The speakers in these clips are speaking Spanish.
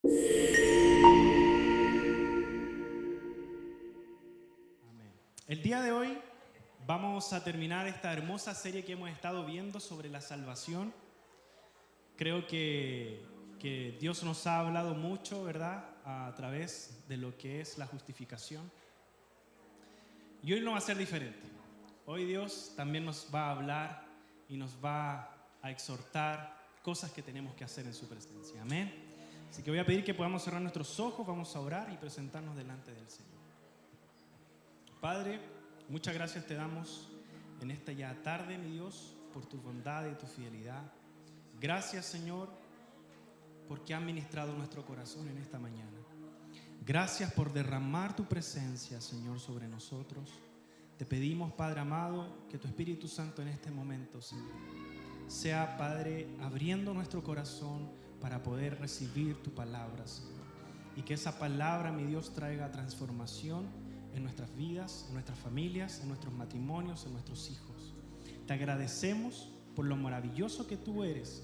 Amén. El día de hoy vamos a terminar esta hermosa serie que hemos estado viendo sobre la salvación. Creo que Dios nos ha hablado mucho, ¿verdad?, a través de lo que es la justificación. Y hoy no va a ser diferente. Hoy Dios también nos va a hablar y nos va a exhortar cosas que tenemos que hacer en su presencia. Amén. Así que voy a pedir que podamos cerrar nuestros ojos, vamos a orar y presentarnos delante del Señor. Padre, muchas gracias te damos en esta ya tarde, mi Dios, por tu bondad y tu fidelidad. Gracias, Señor, porque has ministrado nuestro corazón en esta mañana. Gracias por derramar tu presencia, Señor, sobre nosotros. Te pedimos, Padre amado, que tu Espíritu Santo en este momento, Señor, sea, Padre, abriendo nuestro corazón para poder recibir tu palabra, Señor. Y que esa palabra, mi Dios, traiga transformación en nuestras vidas, en nuestras familias, en nuestros matrimonios, en nuestros hijos. Te agradecemos por lo maravilloso que tú eres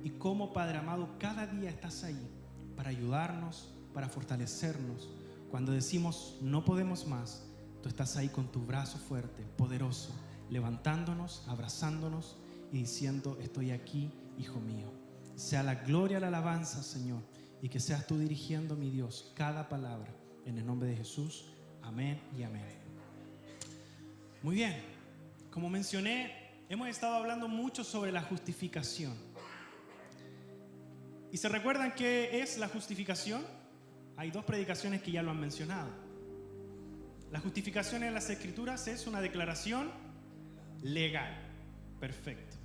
y cómo, Padre amado, cada día estás ahí para ayudarnos, para fortalecernos. Cuando decimos no podemos más, tú estás ahí con tu brazo fuerte, poderoso, levantándonos, abrazándonos y diciendo: estoy aquí, hijo mío. Sea la gloria, la alabanza, Señor, y que seas tú dirigiendo, mi Dios, cada palabra. En el nombre de Jesús, amén y amén. Muy bien, como mencioné, hemos estado hablando mucho sobre la justificación. ¿Y se recuerdan qué es la justificación? Hay dos predicaciones que ya lo han mencionado. La justificación en las Escrituras es una declaración legal. Perfecto.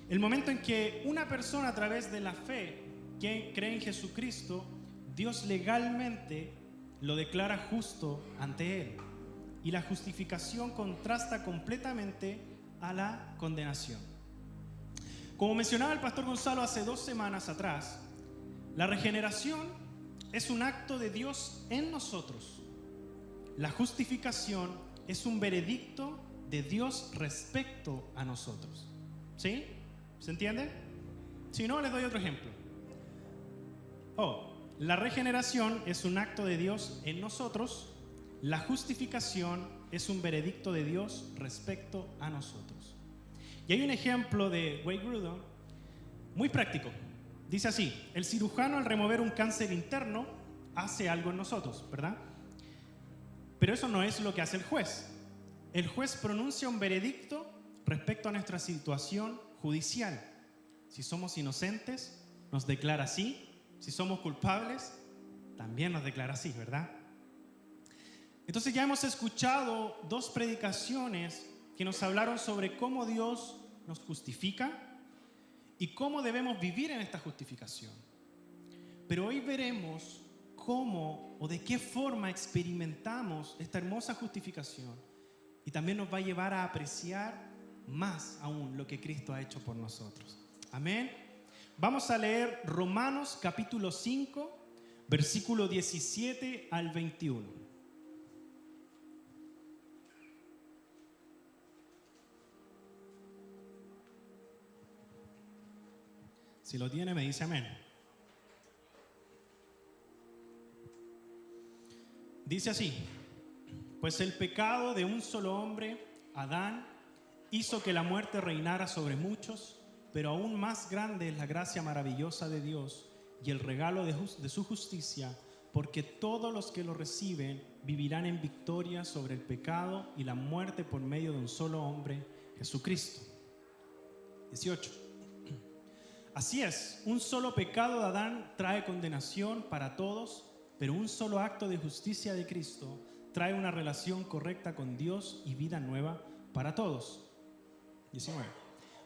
El momento en que una persona, a través de la fe que cree en Jesucristo, Dios legalmente lo declara justo ante Él. Y la justificación contrasta completamente a la condenación. Como mencionaba el pastor Gonzalo hace 2 semanas atrás, la regeneración es un acto de Dios en nosotros. La justificación es un veredicto de Dios respecto a nosotros. ¿Sí? ¿Se entiende? Si no, les doy otro ejemplo. La regeneración es un acto de Dios en nosotros. La justificación es un veredicto de Dios respecto a nosotros. Y hay un ejemplo de Wayne Grudem muy práctico. Dice así: el cirujano, al remover un cáncer interno, hace algo en nosotros, ¿verdad? Pero eso no es lo que hace el juez. El juez pronuncia un veredicto respecto a nuestra situación judicial. Si somos inocentes, nos declara así. Si somos culpables, también nos declara así, ¿verdad? Entonces ya hemos escuchado 2 predicaciones que nos hablaron sobre cómo Dios nos justifica y cómo debemos vivir en esta justificación. Pero hoy veremos cómo o de qué forma experimentamos esta hermosa justificación, y también nos va a llevar a apreciar más aún lo que Cristo ha hecho por nosotros. Amén. Vamos a leer Romanos capítulo 5, versículo 17 al 21. Si lo tiene, me dice amén. Dice así: pues el pecado de un solo hombre, Adán, hizo que la muerte reinara sobre muchos, pero aún más grande es la gracia maravillosa de Dios y el regalo de su justicia, porque todos los que lo reciben vivirán en victoria sobre el pecado y la muerte por medio de un solo hombre, Jesucristo. 18. Así es, un solo pecado de Adán trae condenación para todos, pero un solo acto de justicia de Cristo trae una relación correcta con Dios y vida nueva para todos. 19.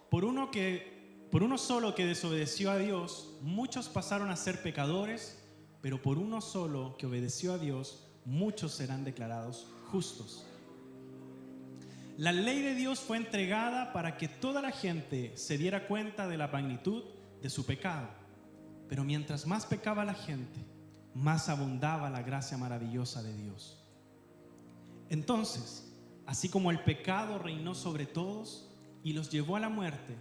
Por uno solo que desobedeció a Dios, muchos pasaron a ser pecadores, pero por uno solo que obedeció a Dios, muchos serán declarados justos. La ley de Dios fue entregada para que toda la gente se diera cuenta de la magnitud de su pecado. Pero mientras más pecaba la gente, más abundaba la gracia maravillosa de Dios. Entonces, así como el pecado reinó sobre todos y los llevó a la muerte,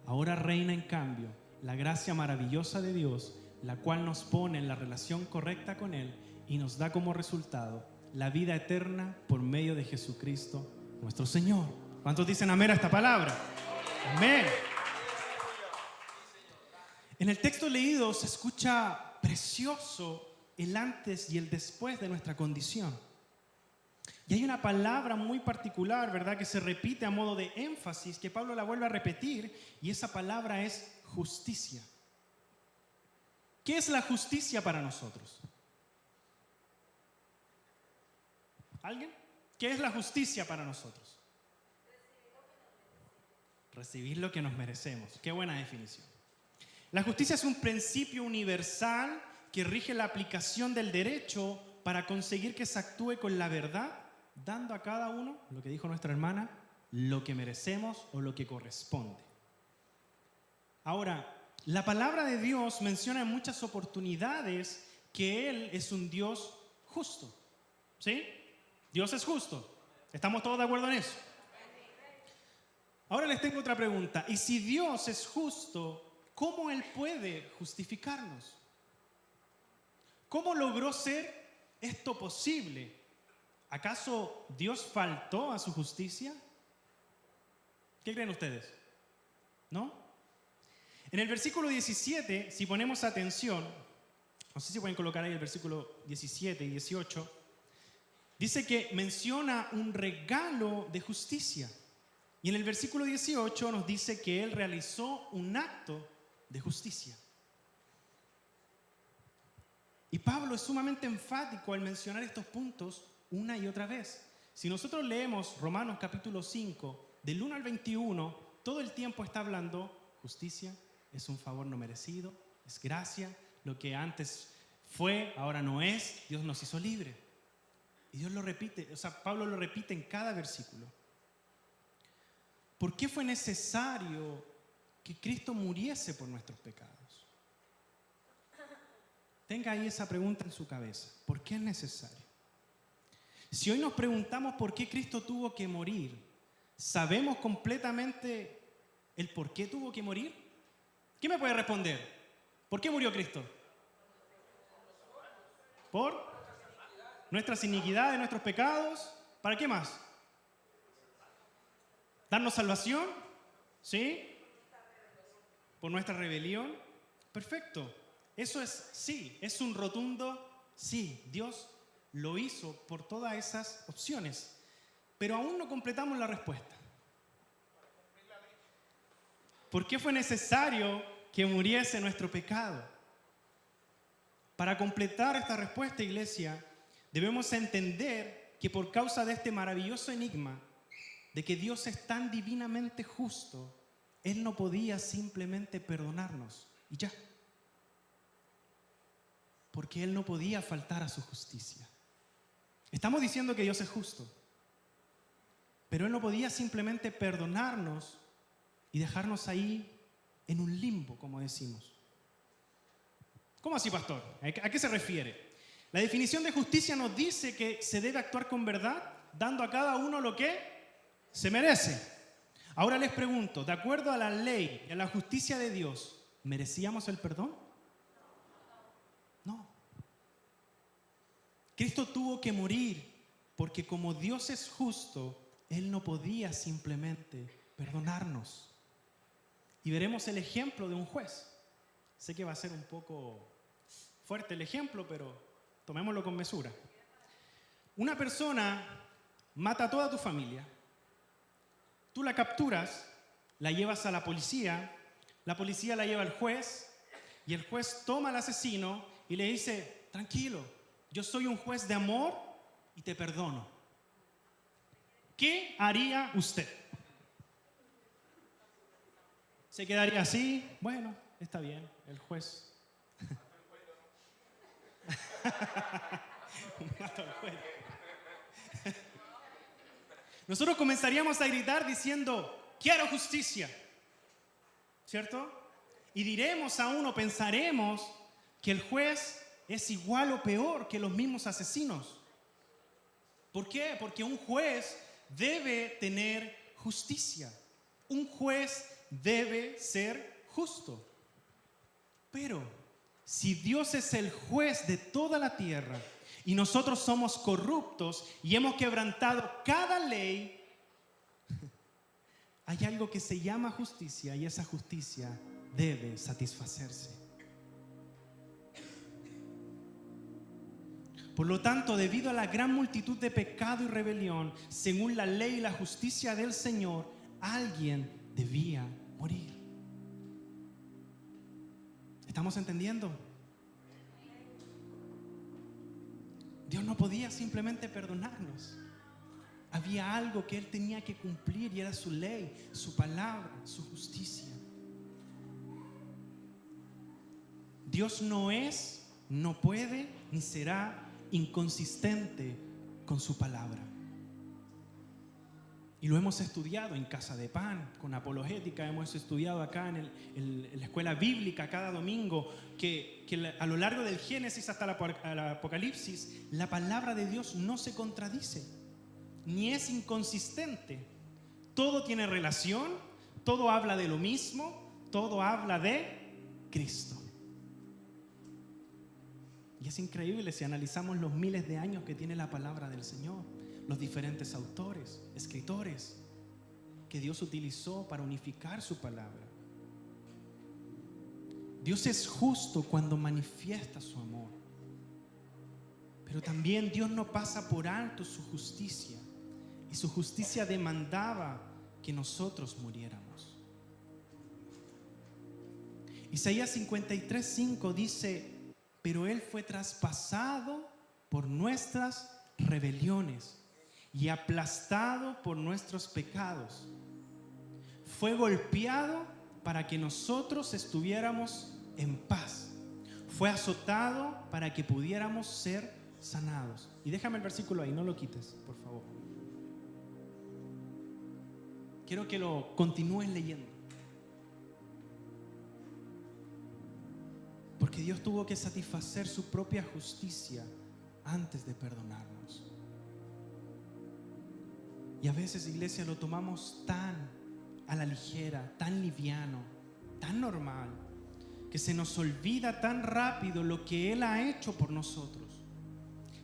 ahora reina en cambio la gracia maravillosa de Dios, la cual nos pone en la relación correcta con Él y nos da como resultado la vida eterna por medio de Jesucristo nuestro Señor. ¿Cuántos dicen amén a esta palabra? Amén. En el texto leído se escucha precioso el antes y el después de nuestra condición. Y hay una palabra muy particular, ¿verdad?, que se repite a modo de énfasis, que Pablo la vuelve a repetir, y esa palabra es justicia. ¿Qué es la justicia para nosotros? ¿Alguien? ¿Qué es la justicia para nosotros? Recibir lo que nos merecemos. Qué buena definición. La justicia es un principio universal que rige la aplicación del derecho para conseguir que se actúe con la verdad, dando a cada uno, lo que dijo nuestra hermana, lo que merecemos o lo que corresponde. Ahora, la palabra de Dios menciona en muchas oportunidades que Él es un Dios justo. ¿Sí? Dios es justo. ¿Estamos todos de acuerdo en eso? Ahora les tengo otra pregunta. ¿Y si Dios es justo, cómo Él puede justificarnos? ¿Cómo logró ser esto posible? ¿Acaso Dios faltó a su justicia? ¿Qué creen ustedes? ¿No? En el versículo 17, si ponemos atención, no sé si pueden colocar ahí el versículo 17 y 18, dice que menciona un regalo de justicia. Y en el versículo 18 nos dice que Él realizó un acto de justicia. Y Pablo es sumamente enfático al mencionar estos puntos una y otra vez. Si nosotros leemos Romanos capítulo 5, del 1 al 21, todo el tiempo está hablando justicia, es un favor no merecido, es gracia, lo que antes fue, ahora no es, Dios nos hizo libre. Y Dios lo repite, Pablo lo repite en cada versículo. ¿Por qué fue necesario que Cristo muriese por nuestros pecados? Tenga ahí esa pregunta en su cabeza. ¿Por qué es necesario? Si hoy nos preguntamos por qué Cristo tuvo que morir, ¿sabemos completamente el por qué tuvo que morir? ¿Quién me puede responder? ¿Por qué murió Cristo? ¿Por nuestras iniquidades, nuestros pecados? ¿Para qué más? ¿Darnos salvación? ¿Sí? ¿Por nuestra rebelión? Perfecto. Eso es sí, es un rotundo sí. Dios lo hizo por todas esas opciones. Pero aún no completamos la respuesta. ¿Por qué fue necesario que muriese nuestro pecado? Para completar esta respuesta, iglesia, debemos entender que por causa de este maravilloso enigma de que Dios es tan divinamente justo, Él no podía simplemente perdonarnos y ya. Porque Él no podía faltar a su justicia. Estamos diciendo que Dios es justo, pero Él no podía simplemente perdonarnos y dejarnos ahí en un limbo, como decimos. ¿Cómo así, pastor? ¿A qué se refiere? La definición de justicia nos dice que se debe actuar con verdad, dando a cada uno lo que se merece. Ahora les pregunto, de acuerdo a la ley y a la justicia de Dios, ¿merecíamos el perdón? No. Cristo tuvo que morir porque como Dios es justo, Él no podía simplemente perdonarnos. Y veremos el ejemplo de un juez. Sé que va a ser un poco fuerte el ejemplo, pero tomémoslo con mesura. Una persona mata a toda tu familia. Tú la capturas, la llevas a la policía la lleva al juez y el juez toma al asesino y le dice, tranquilo, yo soy un juez de amor y te perdono. ¿Qué haría usted? ¿Se quedaría así? Bueno, está bien, el juez. Mato al juez. Nosotros comenzaríamos a gritar diciendo, quiero justicia, ¿cierto? Y diremos a uno, pensaremos que el juez es igual o peor que los mismos asesinos. ¿Por qué? Porque un juez debe tener justicia. Un juez debe ser justo. Pero si Dios es el juez de toda la tierra y nosotros somos corruptos y hemos quebrantado cada ley, hay algo que se llama justicia y esa justicia debe satisfacerse. Por lo tanto, debido a la gran multitud de pecado y rebelión, según la ley y la justicia del Señor, alguien debía morir. ¿Estamos entendiendo? Dios no podía simplemente perdonarnos. Había algo que Él tenía que cumplir y era su ley, su palabra, su justicia. Dios no es, no puede, ni será inconsistente con su palabra. Y lo hemos estudiado en Casa de Pan, con apologética, hemos estudiado acá en la escuela bíblica cada domingo, que a lo largo del Génesis hasta el Apocalipsis, la palabra de Dios no se contradice, ni es inconsistente. Todo tiene relación, todo habla de lo mismo, todo habla de Cristo. Y es increíble si analizamos los miles de años que tiene la palabra del Señor, los diferentes autores, escritores que Dios utilizó para unificar su palabra. Dios es justo cuando manifiesta su amor, pero también Dios no pasa por alto su justicia, y su justicia demandaba que nosotros muriéramos. Isaías 53:5 dice: pero Él fue traspasado por nuestras rebeliones y aplastado por nuestros pecados. Fue golpeado para que nosotros estuviéramos en paz. Fue azotado para que pudiéramos ser sanados. Y déjame el versículo ahí, no lo quites, por favor. Quiero que lo continúes leyendo. Porque Dios tuvo que satisfacer su propia justicia antes de perdonarnos. Y a veces, iglesia, lo tomamos tan a la ligera, tan liviano, tan normal, que se nos olvida tan rápido lo que Él ha hecho por nosotros.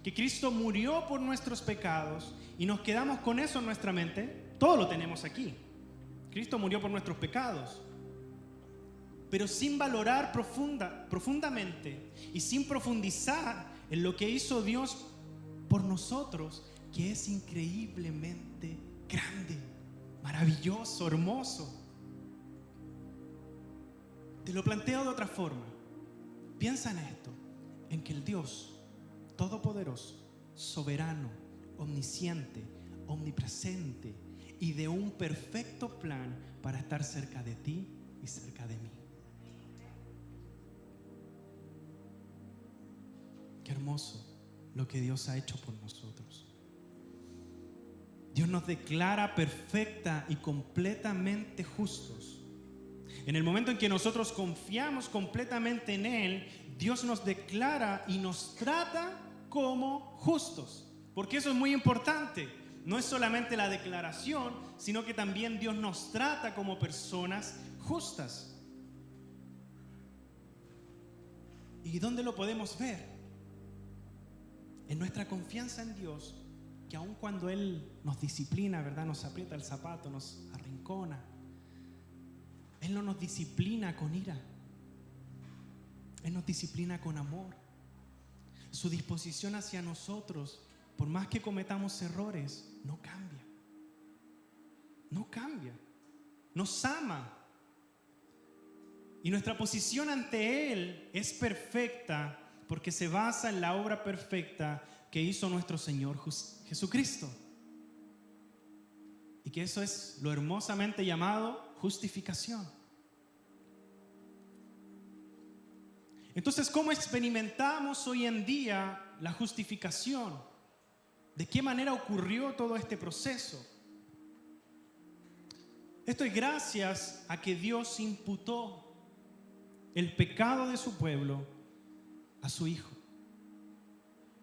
Que Cristo murió por nuestros pecados y nos quedamos con eso en nuestra mente. Todo lo tenemos aquí. Cristo murió por nuestros pecados. Pero sin valorar profundamente y sin profundizar en lo que hizo Dios por nosotros, que es increíblemente grande, maravilloso, hermoso. Te lo planteo de otra forma. Piensa en esto, en que el Dios todopoderoso, soberano, omnisciente, omnipresente y de un perfecto plan para estar cerca de ti y cerca de mí. Qué hermoso lo que Dios ha hecho por nosotros. Dios nos declara perfecta y completamente justos. En el momento en que nosotros confiamos completamente en Él, Dios nos declara y nos trata como justos. Porque eso es muy importante. No es solamente la declaración, sino que también Dios nos trata como personas justas. ¿Y dónde lo podemos ver? En nuestra confianza en Dios, que aun cuando Él nos disciplina, ¿verdad? Nos aprieta el zapato, nos arrincona, Él no nos disciplina con ira. Él nos disciplina con amor. Su disposición hacia nosotros, por más que cometamos errores, no cambia. No cambia. Nos ama. Y nuestra posición ante Él es perfecta porque se basa en la obra perfecta que hizo nuestro Señor Jesucristo. Y que eso es lo hermosamente llamado justificación. Entonces, ¿cómo experimentamos hoy en día la justificación? ¿De qué manera ocurrió todo este proceso? Esto es gracias a que Dios imputó el pecado de su pueblo a su Hijo.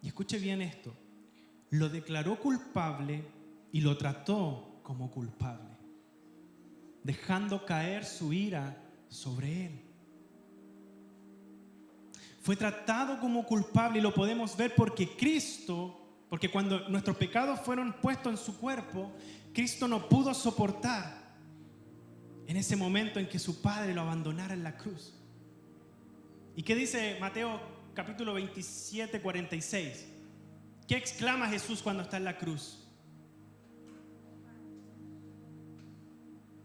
Y escuche bien esto: lo declaró culpable y lo trató como culpable, dejando caer su ira sobre él. Fue tratado como culpable y lo podemos ver porque cuando nuestros pecados fueron puestos en su cuerpo, Cristo no pudo soportar en ese momento en que su Padre lo abandonara en la cruz. ¿Y qué dice Mateo capítulo 27, 46? ¿Qué exclama Jesús cuando está en la cruz?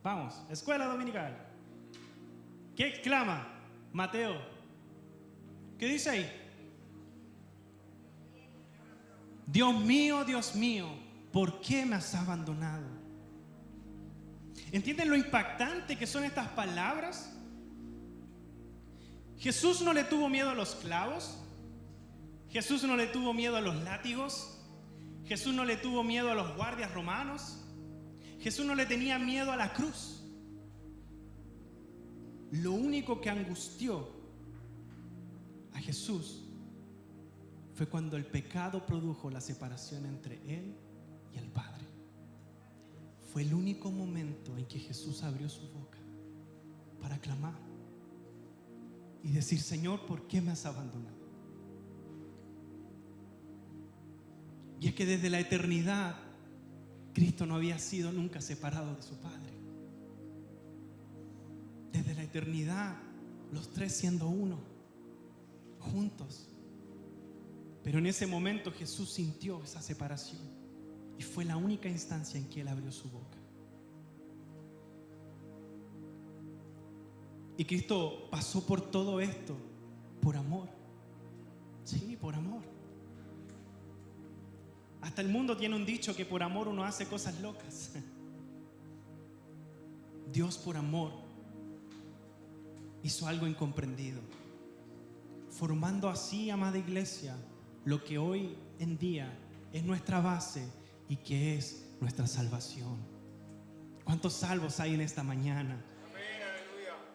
Vamos, escuela dominical. ¿Qué exclama Mateo? ¿Qué dice ahí? Dios mío, ¿por qué me has abandonado? ¿Entienden lo impactante que son estas palabras? Jesús no le tuvo miedo a los clavos. Jesús no le tuvo miedo a los látigos. Jesús no le tuvo miedo a los guardias romanos. Jesús no le tenía miedo a la cruz. Lo único que angustió a Jesús fue cuando el pecado produjo la separación entre Él y el Padre. Fue el único momento en que Jesús abrió su boca para clamar y decir: Señor, ¿por qué me has abandonado? Y es que desde la eternidad Cristo no había sido nunca separado de su Padre. Desde la eternidad, los tres siendo uno, juntos. Pero en ese momento Jesús sintió esa separación y fue la única instancia en que Él abrió su boca. Y Cristo pasó por todo esto por amor. Sí, por amor. Hasta el mundo tiene un dicho que por amor uno hace cosas locas. Dios por amor hizo algo incomprendido, formando así, amada iglesia, lo que hoy en día es nuestra base y que es nuestra salvación. ¿Cuántos salvos hay en esta mañana?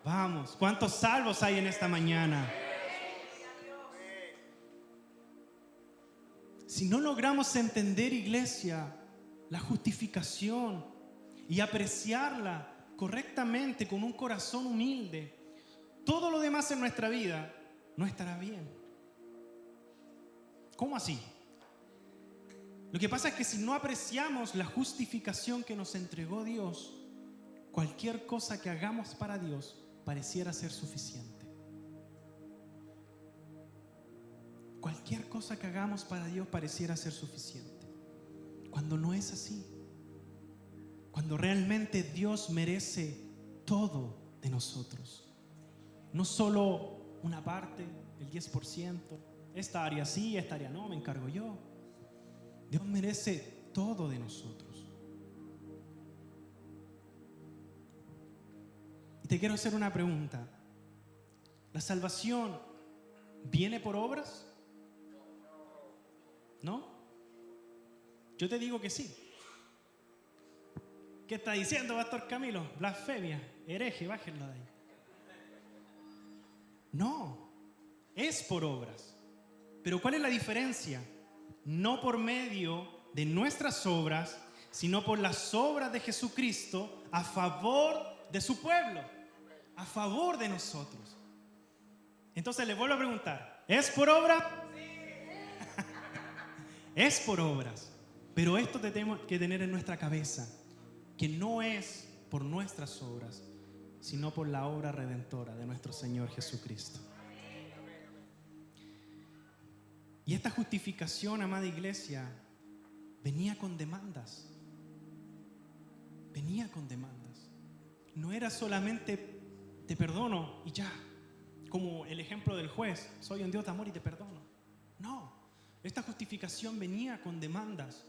Vamos, ¿cuántos salvos hay en esta mañana? Si no logramos entender, iglesia, la justificación y apreciarla correctamente con un corazón humilde, todo lo demás en nuestra vida no estará bien. ¿Cómo así? Lo que pasa es que si no apreciamos la justificación que nos entregó Dios, cualquier cosa que hagamos para Dios pareciera ser suficiente. Cualquier cosa que hagamos para Dios pareciera ser suficiente, cuando no es así. Cuando realmente Dios merece todo de nosotros, no solo una parte, el 10%, esta área sí, esta área no, me encargo yo. Dios merece todo de nosotros. Y te quiero hacer una pregunta. ¿La salvación viene por obras? ¿No? Yo te digo que sí. ¿Qué está diciendo, Pastor Camilo? Blasfemia, hereje, bájenlo de ahí. No, es por obras. Pero ¿cuál es la diferencia? No por medio de nuestras obras, sino por las obras de Jesucristo a favor de su pueblo, a favor de nosotros. Entonces les vuelvo a preguntar, ¿es por obra? Sí. Es por obras. Pero esto tenemos que tener en nuestra cabeza, que no es por nuestras obras, sino por la obra redentora de nuestro Señor Jesucristo. Y esta justificación, amada iglesia, venía con demandas. Venía con demandas. No era solamente te perdono y ya, como el ejemplo del juez, soy un Dios de amor y te perdono. No, esta justificación venía con demandas.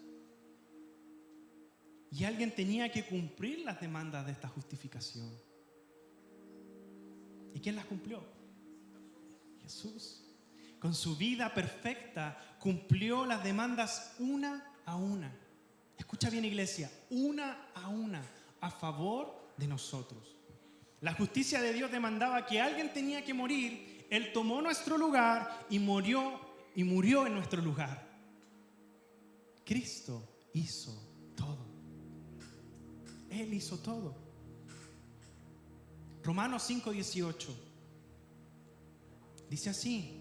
Y alguien tenía que cumplir las demandas de esta justificación. ¿Y quién las cumplió? Jesús. Con su vida perfecta cumplió las demandas una a una. Escucha bien, iglesia, una a una, a favor de nosotros. La justicia de Dios demandaba que alguien tenía que morir. Él tomó nuestro lugar y murió en nuestro lugar. Cristo hizo todo. Él hizo todo. Romanos 5:18 dice así: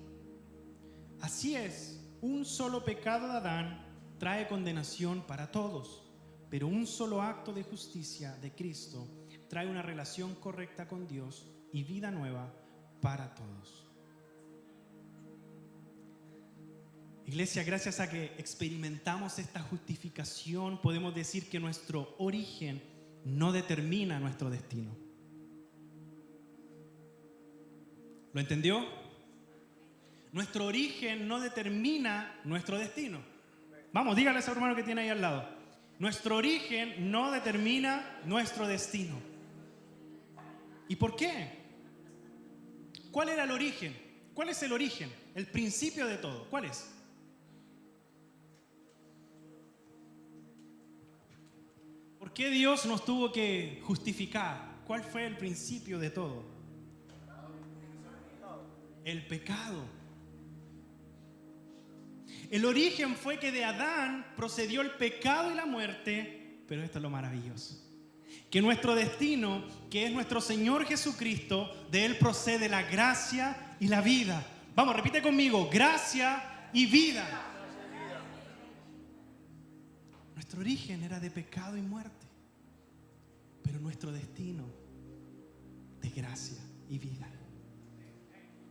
Así es, un solo pecado de Adán trae condenación para todos, pero un solo acto de justicia de Cristo trae una relación correcta con Dios y vida nueva para todos. Iglesia, gracias a que experimentamos esta justificación, podemos decir que nuestro origen no determina nuestro destino. ¿Lo entendió? Nuestro origen no determina nuestro destino. Vamos, dígale a ese hermano que tiene ahí al lado. Nuestro origen no determina nuestro destino. ¿Y por qué? ¿Cuál era el origen? ¿Cuál es el origen? El principio de todo. ¿Cuál es? ¿Por qué Dios nos tuvo que justificar? ¿Cuál fue el principio de todo? El pecado. El origen fue que de Adán procedió el pecado y la muerte, pero esto es lo maravilloso. Que nuestro destino, que es nuestro Señor Jesucristo, de Él procede la gracia y la vida. Vamos, repite conmigo, gracia y vida. Nuestro origen era de pecado y muerte, pero nuestro destino de gracia y vida,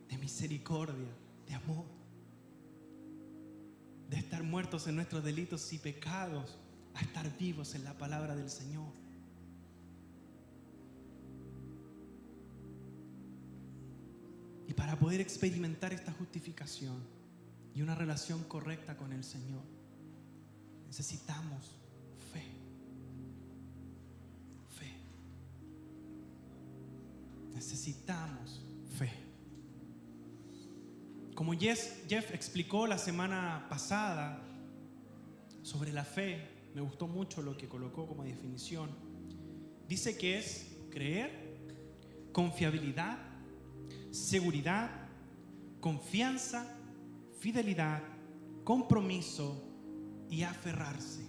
de misericordia, de amor, de estar muertos en nuestros delitos y pecados a estar vivos en la palabra del Señor. Y para poder experimentar esta justificación y una relación correcta con el Señor, necesitamos fe. Fe. Necesitamos fe. Como Jeff explicó la semana pasada sobre la fe, me gustó mucho lo que colocó como definición. Dice que es creer, confiabilidad, seguridad, confianza, fidelidad, compromiso y aferrarse.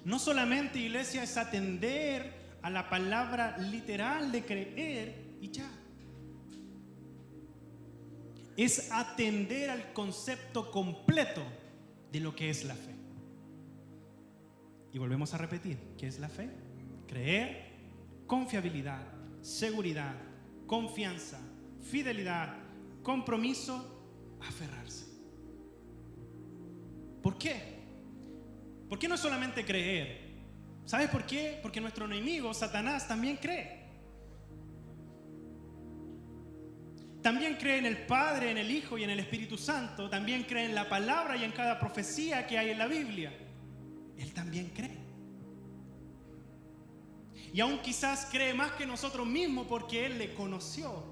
No solamente, iglesia, es atender a la palabra literal de creer y ya. Es atender al concepto completo de lo que es la fe. Y volvemos a repetir, ¿qué es la fe? Creer, confiabilidad, seguridad, confianza, fidelidad, compromiso, aferrarse. ¿Por qué? ¿Por qué no solamente creer? ¿Sabes por qué? Porque nuestro enemigo, Satanás, también cree. También cree en el Padre, en el Hijo y en el Espíritu Santo. También cree en la palabra y en cada profecía que hay en la Biblia. Él también cree. Y aún quizás cree más que nosotros mismos porque Él le conoció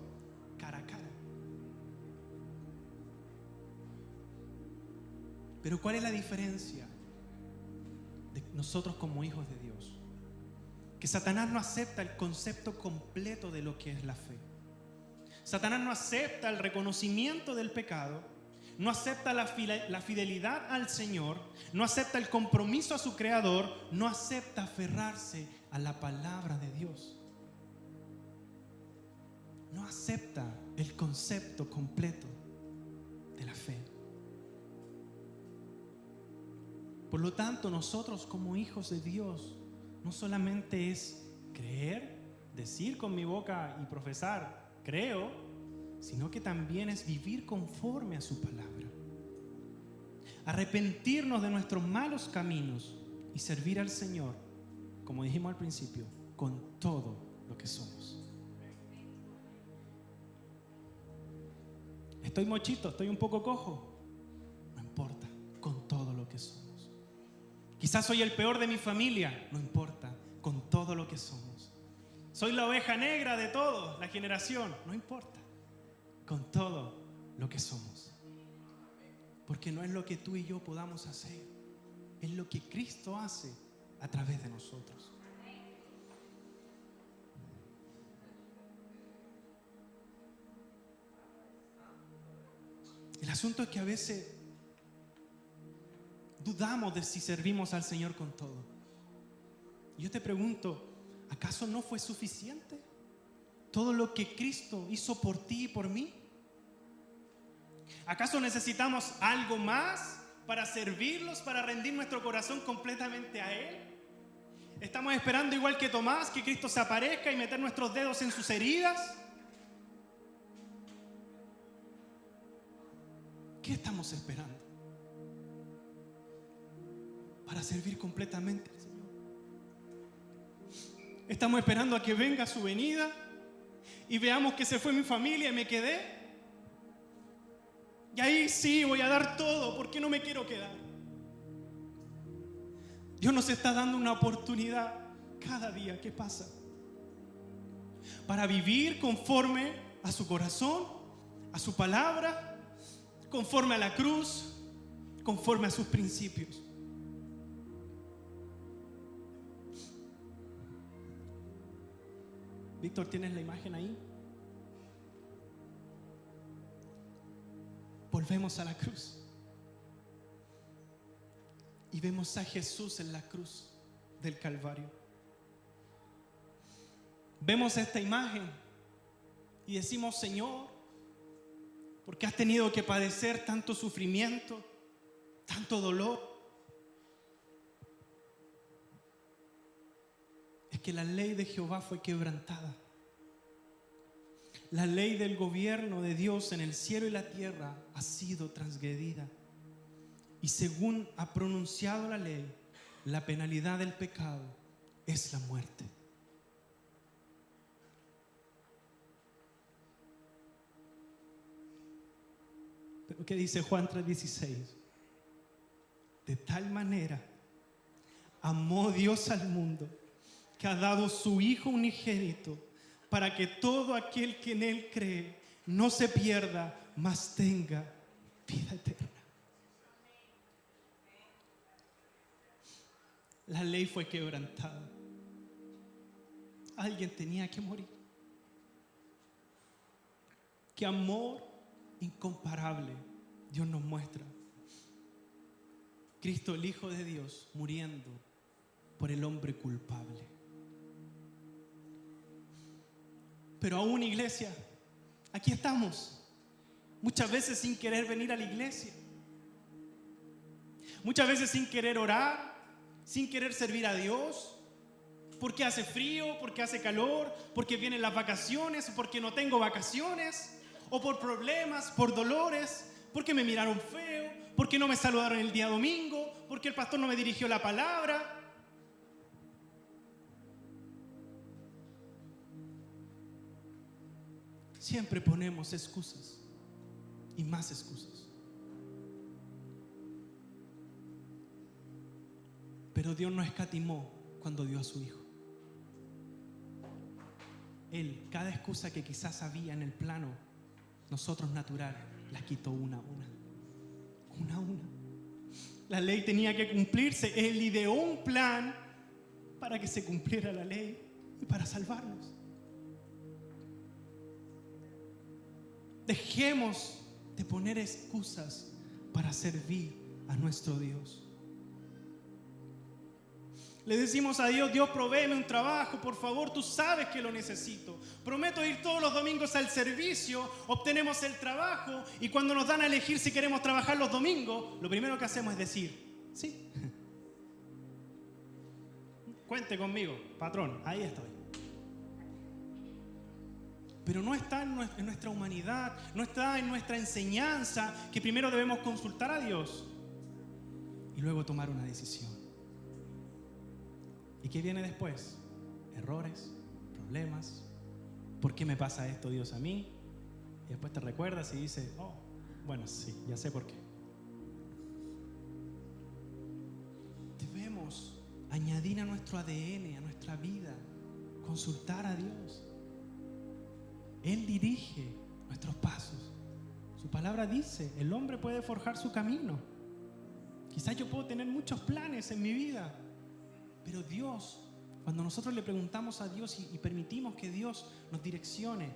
cara a cara. Pero ¿cuál es la diferencia de nosotros como hijos de Dios? Que Satanás no acepta el concepto completo de lo que es la fe. Satanás no acepta el reconocimiento del pecado, no acepta la fidelidad al Señor, no acepta el compromiso a su Creador, no acepta aferrarse a la palabra de Dios. No acepta el concepto completo de la fe. Por lo tanto, nosotros como hijos de Dios, no solamente es creer, decir con mi boca y profesar, creo, sino que también es vivir conforme a su palabra. Arrepentirnos de nuestros malos caminos y servir al Señor, como dijimos al principio, con todo lo que somos. Estoy mochito, estoy un poco cojo, no importa, con todo lo que somos. Quizás soy el peor de mi familia, no importa, con todo lo que somos. Soy la oveja negra de todos, la generación, no importa, con todo lo que somos. Porque no es lo que tú y yo podamos hacer, es lo que Cristo hace a través de nosotros. El asunto es que a veces dudamos de si servimos al Señor con todo. Y yo te pregunto, ¿acaso no fue suficiente todo lo que Cristo hizo por ti y por mí? ¿Acaso necesitamos algo más para servirlos, para rendir nuestro corazón completamente a Él? ¿Estamos esperando, igual que Tomás, que Cristo se aparezca y meter nuestros dedos en sus heridas? ¿Qué estamos esperando para servir completamente al Señor? ¿Estamos esperando a que venga su venida y veamos que se fue mi familia y me quedé? Y ahí sí voy a dar todo porque no me quiero quedar. Dios nos está dando una oportunidad cada día que pasa para vivir conforme a su corazón, a su palabra, conforme a la cruz, conforme a sus principios. Víctor, ¿tienes la imagen ahí? Volvemos a la cruz y vemos a Jesús en la cruz del Calvario. Vemos esta imagen y decimos: Señor, ¿por qué has tenido que padecer tanto sufrimiento, tanto dolor? Es que la ley de Jehová fue quebrantada. La ley del gobierno de Dios en el cielo y la tierra ha sido transgredida. Y según ha pronunciado la ley, la penalidad del pecado es la muerte. Pero ¿qué dice Juan 3:16? De tal manera amó Dios al mundo que ha dado su Hijo unigénito, para que todo aquel que en Él cree no se pierda, mas tenga vida eterna. La ley fue quebrantada. Alguien tenía que morir. Qué amor incomparable Dios nos muestra. Cristo, el Hijo de Dios, muriendo por el hombre culpable. Pero aún, iglesia, aquí estamos, muchas veces sin querer venir a la iglesia, muchas veces sin querer orar, sin querer servir a Dios, porque hace frío, porque hace calor, porque vienen las vacaciones, porque no tengo vacaciones, o por problemas, por dolores, porque me miraron feo, porque no me saludaron el día domingo, porque el pastor no me dirigió la palabra. Siempre ponemos excusas y más excusas. Pero Dios no escatimó cuando dio a su Hijo. Él, cada excusa que quizás había en el plano nosotros natural, las quitó una a una. Una a una. La ley tenía que cumplirse. Él ideó un plan para que se cumpliera la ley y para salvarnos. Dejemos de poner excusas para servir a nuestro Dios. Le decimos a Dios: Dios, provéeme un trabajo, por favor, tú sabes que lo necesito. Prometo ir todos los domingos al servicio, obtenemos el trabajo y cuando nos dan a elegir si queremos trabajar los domingos, lo primero que hacemos es decir: sí. Cuente conmigo, patrón, ahí estoy. Pero no está en nuestra humanidad, no está en nuestra enseñanza que primero debemos consultar a Dios y luego tomar una decisión. ¿Y qué viene después? Errores, problemas. ¿Por qué me pasa esto, Dios, a mí? Y después te recuerdas y dices: oh, bueno, sí, ya sé por qué. Debemos añadir a nuestro ADN, a nuestra vida, consultar a Dios. Él dirige nuestros pasos. Su palabra dice: el hombre puede forjar su camino. Quizás yo puedo tener muchos planes en mi vida, pero Dios, cuando nosotros le preguntamos a Dios y permitimos que Dios nos direccione,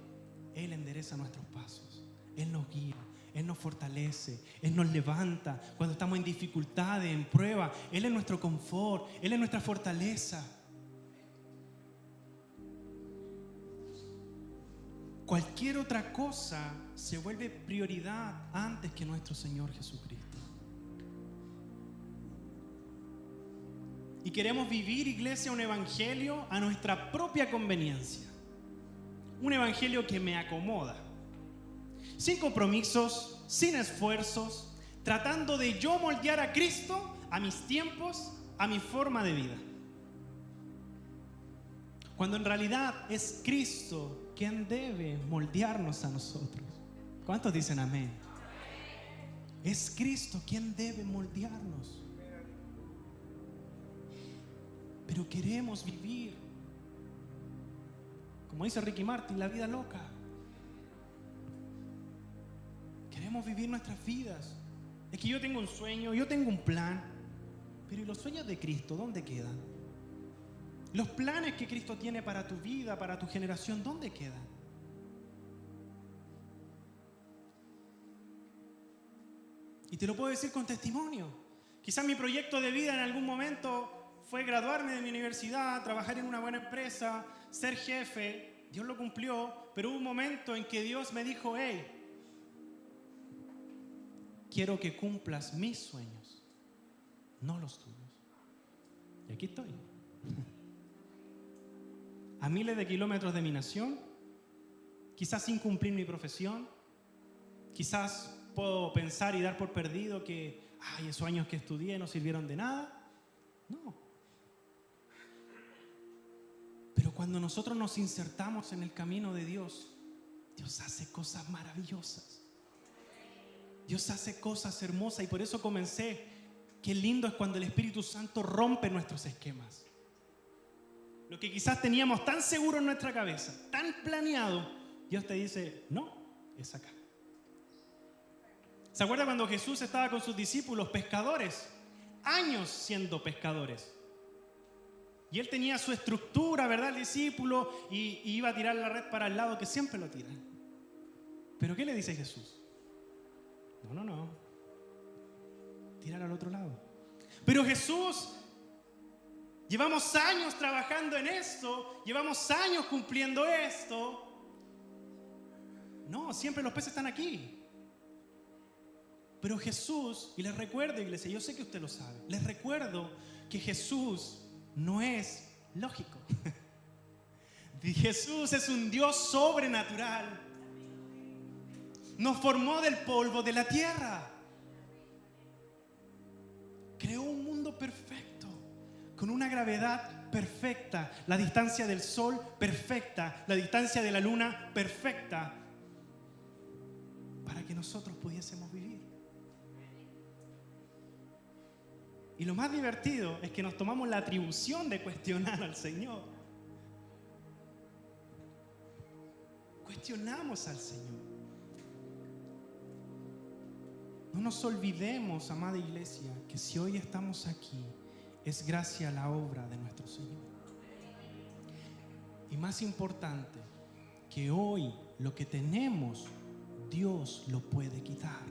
Él endereza nuestros pasos. Él nos guía, Él nos fortalece, Él nos levanta cuando estamos en dificultades, en prueba. Él es nuestro confort, Él es nuestra fortaleza. cualquier otra cosa se vuelve prioridad antes que nuestro Señor Jesucristo. Y queremos vivir, iglesia, un evangelio a nuestra propia conveniencia. Un evangelio que me acomoda. Sin compromisos, sin esfuerzos, tratando de yo moldear a Cristo a mis tiempos, a mi forma de vida. Cuando en realidad es Cristo quien debe moldearnos a nosotros. ¿Cuántos dicen amén? Es Cristo quien debe moldearnos. Pero queremos vivir, como dice Ricky Martin, la vida loca. Queremos vivir nuestras vidas. Es que yo tengo un sueño, yo tengo un plan. Pero ¿y los sueños de Cristo dónde quedan? Los planes que Cristo tiene para tu vida, para tu generación, ¿dónde quedan? Y te lo puedo decir con testimonio. Quizás mi proyecto de vida en algún momento fue graduarme de mi universidad, trabajar en una buena empresa, ser jefe. Dios lo cumplió, pero hubo un momento en que Dios me dijo: hey, quiero que cumplas mis sueños, no los tuyos. Y aquí estoy. A miles de kilómetros de mi nación, quizás sin cumplir mi profesión, quizás puedo pensar y dar por perdido que esos años que estudié no sirvieron de nada. No. Pero cuando nosotros nos insertamos en el camino de Dios, Dios hace cosas maravillosas. Dios hace cosas hermosas, y por eso comencé. Qué lindo es cuando el Espíritu Santo rompe nuestros esquemas. Lo que quizás teníamos tan seguro en nuestra cabeza, tan planeado, Dios te dice: no, es acá. ¿Se acuerda cuando Jesús estaba con sus discípulos, pescadores? Años siendo pescadores. Y él tenía su estructura, ¿verdad? El discípulo, y iba a tirar la red para el lado que siempre lo tiran. ¿Pero qué le dice Jesús? No. Tíralo al otro lado. Pero Jesús, llevamos años trabajando en esto, llevamos años cumpliendo esto. No, siempre los peces están aquí. Pero Jesús, y les recuerdo, iglesia, yo sé que usted lo sabe, les recuerdo que Jesús no es lógico. Jesús es un Dios sobrenatural. Nos formó del polvo de la tierra. Creó un mundo perfecto, con una gravedad perfecta, la distancia del sol perfecta, la distancia de la luna perfecta, para que nosotros pudiésemos vivir. Y lo más divertido es que nos tomamos la atribución de cuestionar al Señor. Cuestionamos al Señor. No nos olvidemos, amada iglesia, que si hoy estamos aquí es gracias a la obra de nuestro Señor. Y más importante, que hoy lo que tenemos, Dios lo puede quitar.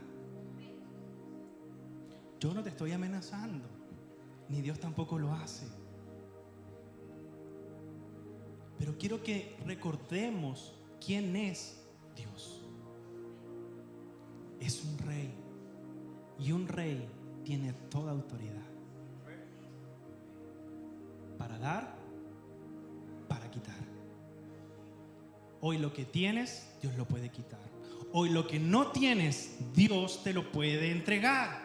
Yo no te estoy amenazando, ni Dios tampoco lo hace. Pero quiero que recordemos quién es Dios. Es un rey. Y un rey tiene toda autoridad para dar, para quitar. Hoy lo que tienes, Dios lo puede quitar. Hoy lo que no tienes, Dios te lo puede entregar.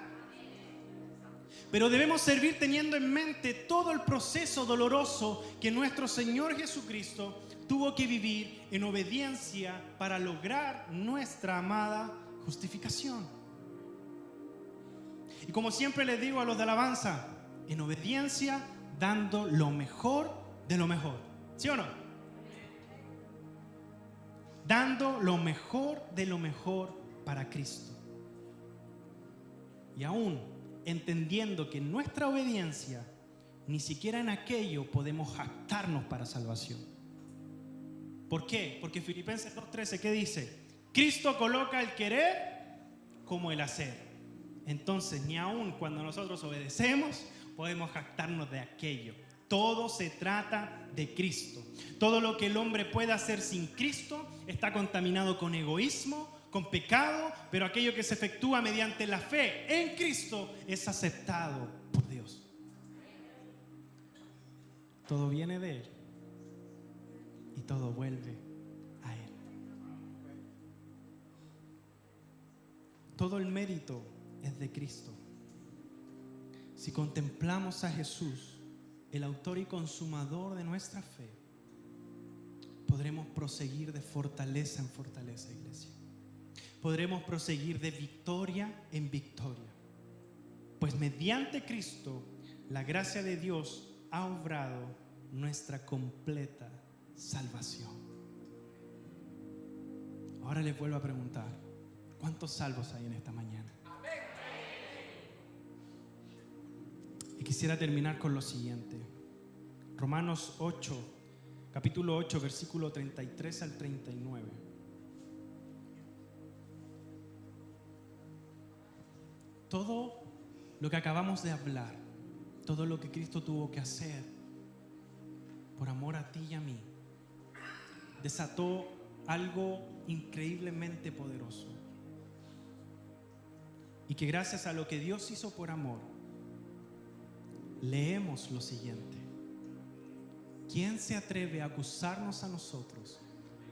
Pero debemos servir teniendo en mente todo el proceso doloroso que nuestro Señor Jesucristo tuvo que vivir en obediencia para lograr nuestra amada justificación. Y como siempre les digo a los de alabanza, en obediencia, dando lo mejor de lo mejor. ¿Sí o no? Dando lo mejor de lo mejor para Cristo. Y aún entendiendo que en nuestra obediencia, ni siquiera en aquello podemos jactarnos para salvación. ¿Por qué? Porque Filipenses 2:13, ¿qué dice? Cristo coloca el querer como el hacer. Entonces, ni aun cuando nosotros obedecemos, podemos jactarnos de aquello. Todo se trata de Cristo. Todo lo que el hombre pueda hacer sin Cristo está contaminado con egoísmo, con pecado, pero aquello que se efectúa mediante la fe en Cristo es aceptado por Dios. Todo viene de Él y todo vuelve a Él. Todo el mérito es de Cristo. Si contemplamos a Jesús, el autor y consumador de nuestra fe, podremos proseguir de fortaleza en fortaleza, iglesia. Podremos proseguir de victoria en victoria, pues mediante Cristo la gracia de Dios ha obrado nuestra completa salvación. Ahora les vuelvo a preguntar, ¿cuántos salvos hay en esta mañana? Y quisiera terminar con lo siguiente. Romanos 8, capítulo 8, versículo 33 al 39. Todo lo que acabamos de hablar, todo lo que Cristo tuvo que hacer por amor a ti y a mí, desató algo increíblemente poderoso. Y que gracias a lo que Dios hizo por amor, leemos lo siguiente: ¿quién se atreve a acusarnos a nosotros,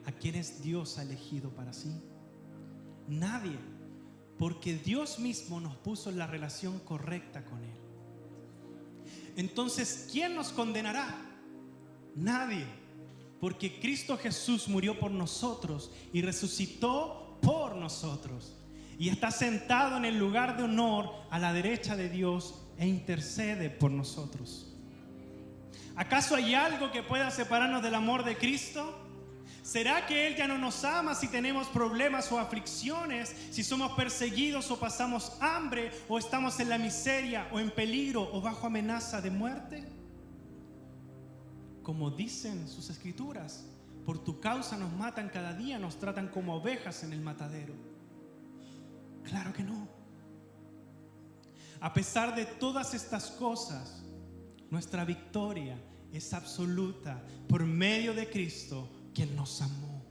a quienes Dios ha elegido para sí? Nadie, porque Dios mismo nos puso en la relación correcta con Él. Entonces, ¿quién nos condenará? Nadie, porque Cristo Jesús murió por nosotros y resucitó por nosotros, y está sentado en el lugar de honor a la derecha de Dios e intercede por nosotros. ¿Acaso hay algo que pueda separarnos del amor de Cristo? ¿Será que Él ya no nos ama si tenemos problemas o aflicciones, si somos perseguidos o pasamos hambre, o estamos en la miseria o en peligro o bajo amenaza de muerte? Como dicen sus escrituras, por tu causa nos matan cada día, nos tratan como ovejas en el matadero. Claro que no. A pesar de todas estas cosas, nuestra victoria es absoluta por medio de Cristo, quien nos amó.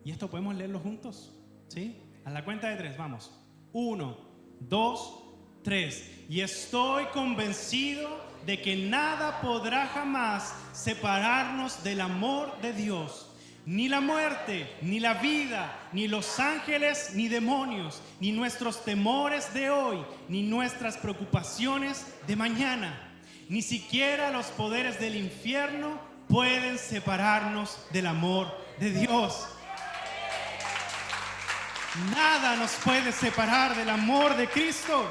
Y esto podemos leerlo juntos, ¿sí? A la cuenta de 3, vamos. 1, 2, 3. Y estoy convencido de que nada podrá jamás separarnos del amor de Dios. Ni la muerte, ni la vida, ni los ángeles, ni demonios, ni nuestros temores de hoy, ni nuestras preocupaciones de mañana, ni siquiera los poderes del infierno pueden separarnos del amor de Dios. Nada nos puede separar del amor de Cristo.